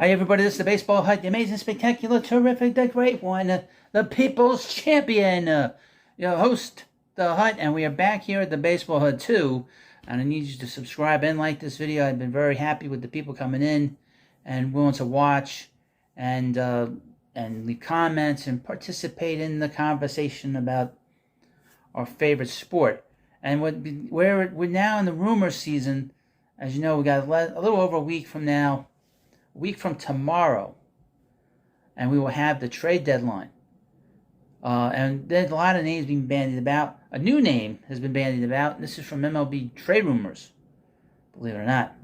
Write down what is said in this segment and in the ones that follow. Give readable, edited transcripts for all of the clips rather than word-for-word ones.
Hi everybody, this is the Baseball Hut, the amazing, spectacular, terrific, the great one, the People's Champion, your host, the Hut, and we are back here at the Baseball Hut 2, and I need you to subscribe and like this video. I've been very happy with the people coming in and willing to watch and leave comments and participate in the conversation about our favorite sport. And we're now in the rumor season. As you know, we got a little over a week from now. Week from tomorrow, and we will have the trade deadline. And there's a lot of names being bandied about. A new name has been bandied about, and this is from MLB Trade Rumors, believe it or not.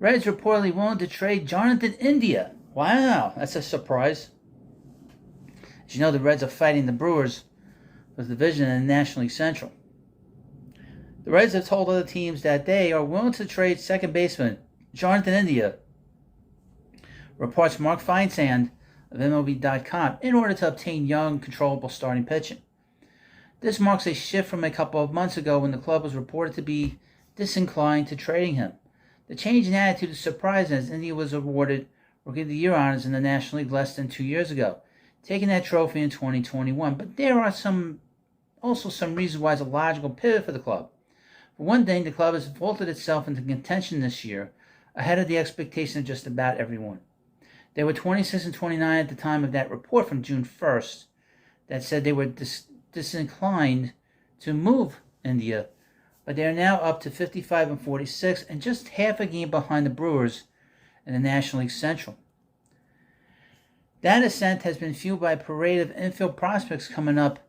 Reds reportedly willing to trade Jonathan India. Wow, that's a surprise. As you know, the Reds are fighting the Brewers for the division in the National League Central. The Reds have told other teams that they are willing to trade second baseman Jonathan India, reports Mark Feinsand of MLB.com, in order to obtain young, controllable starting pitching. This marks a shift from a couple of months ago when the club was reported to be disinclined to trading him. The change in attitude is surprising, as India was awarded Rookie of the Year honors in the National League less than 2 years ago, taking that trophy in 2021. But there are also some reasons why it's a logical pivot for the club. For one thing, the club has vaulted itself into contention this year, ahead of the expectation of just about everyone. They were 26 and 29 at the time of that report from June 1st that said they were disinclined to move India, but they are now up to 55 and 46 and just half a game behind the Brewers in the National League Central. That ascent has been fueled by a parade of infield prospects coming up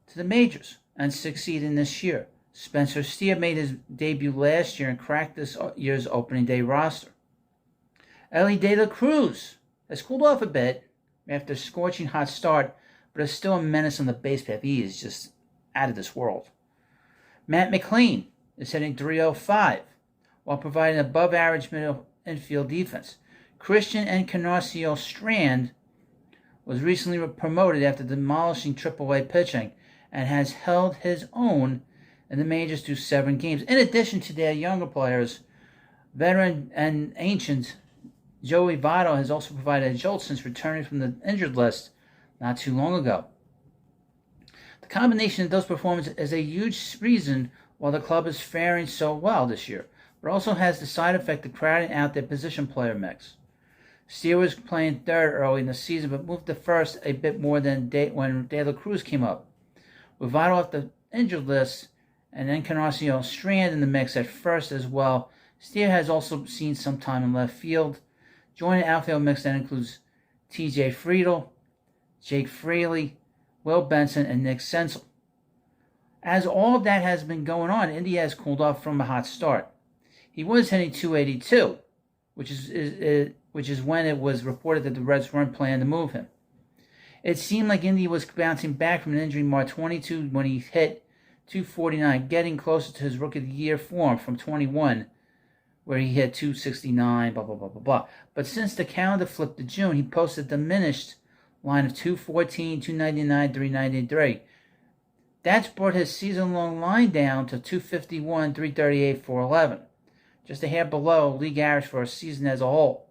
to the majors and succeeding this year. Spencer Steer made his debut last year and cracked this year's opening day roster. Ellie De La Cruz has cooled off a bit after a scorching hot start, but is still a menace on the base path. He is just out of this world. Matt McLean is hitting .305 while providing above-average middle infield defense. Christian Encarnacion Strand was recently promoted after demolishing AAA pitching and has held his own in the majors through 7 games. In addition to their younger players, veteran and ancient Joey Votto has also provided a jolt since returning from the injured list not too long ago. The combination of those performances is a huge reason why the club is faring so well this year, but also has the side effect of crowding out their position player mix. Steer was playing third early in the season, but moved to first a bit more than when De La Cruz came up. With Votto off the injured list and Encarnacion Strand in the mix at first as well, Steer has also seen some time in left field. Joining the outfield mix that includes T.J. Friedel, Jake Fraley, Will Benson, and Nick Senzel. As all of that has been going on, India has cooled off from a hot start. He was hitting .282, which is when it was reported that the Reds weren't planning to move him. It seemed like India was bouncing back from an injury in March 22 when he hit .249, getting closer to his Rookie of the Year form from 21, where he hit .269, blah, blah, blah, blah, blah. But since the calendar flipped to June, he posted a diminished line of .214, .299, .393. That's brought his season-long line down to .251, .338, .411. Just a hair below league average for a season as a whole.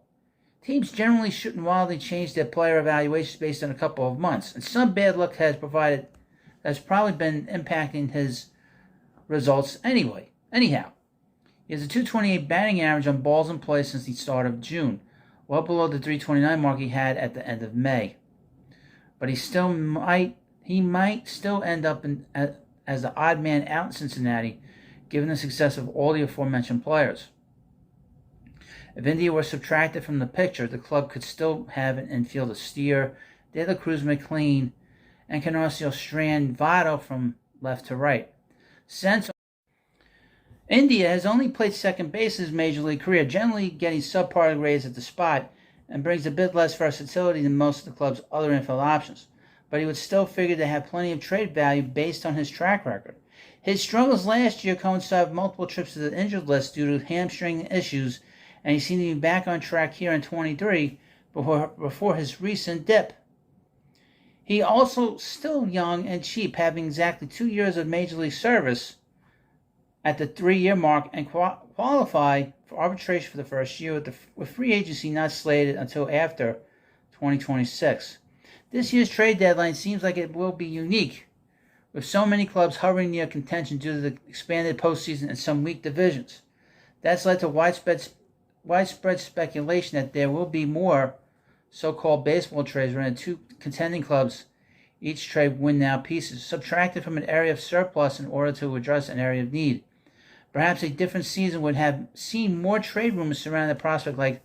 Teams generally shouldn't wildly change their player evaluations based on a couple of months, and some bad luck has probably been impacting his results anyhow. He has a .228 batting average on balls in play since the start of June, well below the .329 mark he had at the end of May. But he might still end up as the odd man out in Cincinnati, given the success of all the aforementioned players. If India were subtracted from the picture, the club could still have an infield of Steer, De La Cruz, McLean, and Encarnacion Strand, Votto from left to right. Since India has only played second base in his major league career, generally getting subpar grades at the spot, and brings a bit less versatility than most of the club's other infield options. But he would still figure to have plenty of trade value based on his track record. His struggles last year coincided with multiple trips to the injured list due to hamstring issues, and he seemed to be back on track here in 23 before his recent dip. He also still young and cheap, having exactly 2 years of major league service, at the 3-year mark and qualify for arbitration for the first year, with free agency not slated until after 2026. This year's trade deadline seems like it will be unique, with so many clubs hovering near contention due to the expanded postseason and some weak divisions. That's led to widespread speculation that there will be more so-called baseball trades wherein two contending clubs each trade win-now pieces, subtracted from an area of surplus in order to address an area of need. Perhaps a different season would have seen more trade rumors surrounding the prospect like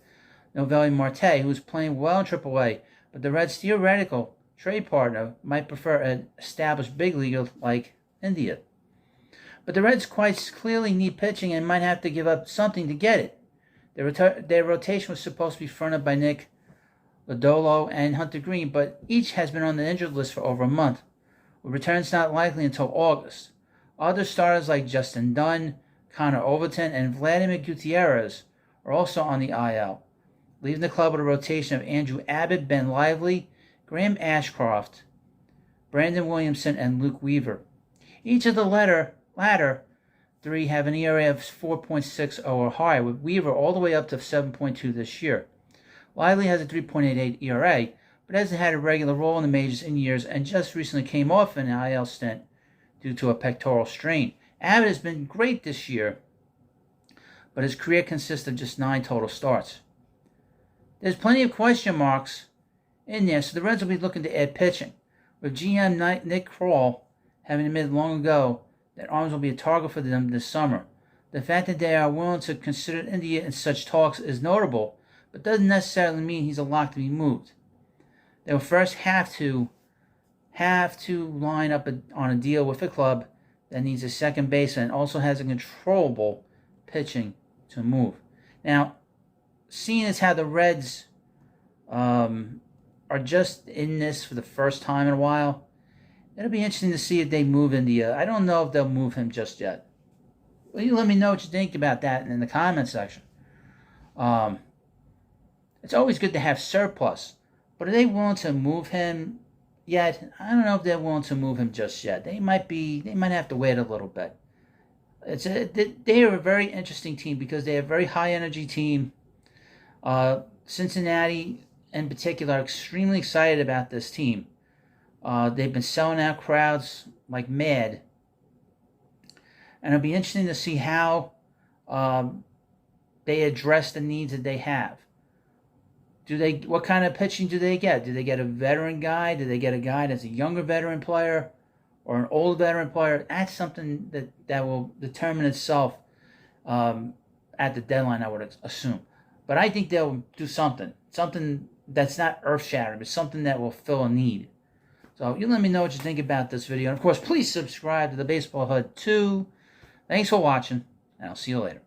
Noelvi Marte, who is playing well in AAA, but the Reds' theoretical trade partner might prefer an established big leaguer like India. But the Reds quite clearly need pitching and might have to give up something to get it. Their rotation was supposed to be fronted by Nick Lodolo and Hunter Green, but each has been on the injured list for over a month, with returns not likely until August. Other starters like Justin Dunn, Connor Overton, and Vladimir Gutierrez are also on the IL, leaving the club with a rotation of Andrew Abbott, Ben Lively, Graham Ashcroft, Brandon Williamson, and Luke Weaver. Each of the latter three have an ERA of 4.60 or higher, with Weaver all the way up to 7.2 this year. Lively has a 3.88 ERA, but hasn't had a regular role in the majors in years and just recently came off an IL stint due to a pectoral strain. Abbott has been great this year, but his career consists of just 9 total starts. There's plenty of question marks in there, so the Reds will be looking to add pitching, with GM Nick Kroll having admitted long ago that arms will be a target for them this summer. The fact that they are willing to consider India in such talks is notable, but doesn't necessarily mean he's a lock to be moved. They will first have to line up on a deal with a club that needs a second baseman and also has a controllable pitching to move. Now, seeing as how the Reds are just in this for the first time in a while, it'll be interesting to see if they move India. I don't know if they'll move him just yet. Well, you let me know what you think about that in the comment section. It's always good to have surplus, but are they willing to move him yet? I don't know if they're willing to move him just yet. They might have to wait a little bit. They are a very interesting team because they're a very high energy team. Cincinnati in particular are extremely excited about this team. They've been selling out crowds like mad, and it'll be interesting to see how they address the needs that they have. What kind of pitching do they get? Do they get a veteran guy? Do they get a guy that's a younger veteran player or an old veteran player? That's something that will determine itself at the deadline, I would assume. But I think they'll do something that's not earth-shattering, but something that will fill a need. So you let me know what you think about this video. And, of course, please subscribe to the Baseball HUD too. Thanks for watching, and I'll see you later.